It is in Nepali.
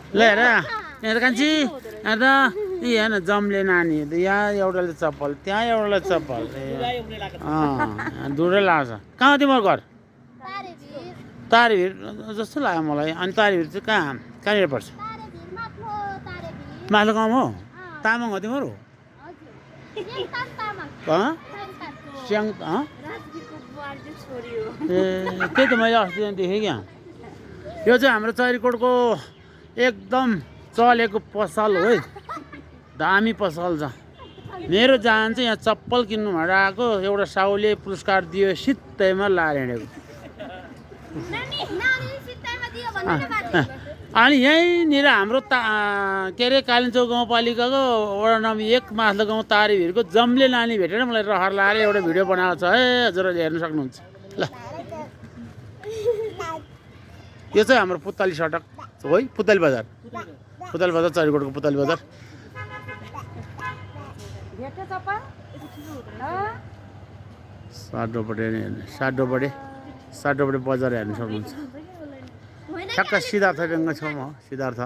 ल हेर यहाँ त कान्छी यहाँ त यी हेर्न जम्ले नानी यहाँ एउटाले चप्पल त्यहाँ एउटाले चप्पल दुरै लाग्छ। कहाँ हो तिम्रो घर? तारेभिर जस्तो लाग्यो मलाई। अनि तारेभिर चाहिँ कहाँनिर पर्छ? माथिल्लो गाउँ हो? तामाङ हो तिमीहरू? स्याङ ए त्यही त मैले अस्ति देखेँ क्या। यो चाहिँ हाम्रो चैरीकोटको एकदम चलेको पसल हो है। दामी पसल छ। मेरो जान चाहिँ यहाँ चप्पल किन्नु भनेर आएको, एउटा साउले पुरस्कार दियो सित्तैमा लाएर हिँडेको। अनि यहीँनिर हाम्रो के अरे कालिम्पोङ गाउँपालिकाको वडा नम्बर 1 माथिल्लो गाउँ तारेभिरको जम्ले नानी भेटेर मलाई रहर लाएर एउटा भिडियो बनाएको छ है। हजुरहरूले हेर्न सक्नुहुन्छ ल। यो चाहिँ हाम्रो पुत्ताली सडक हो है, पुत्ताली बजार। पुत्ताली बजार चैरीकोटको पुत्ताली बजार। साटोपट्टि बजार हेर्न सक्नुहुन्छ। ठ्याक्क सिद्धार्थ ब्याङ्कको छेउमा हो, सिद्धार्थ।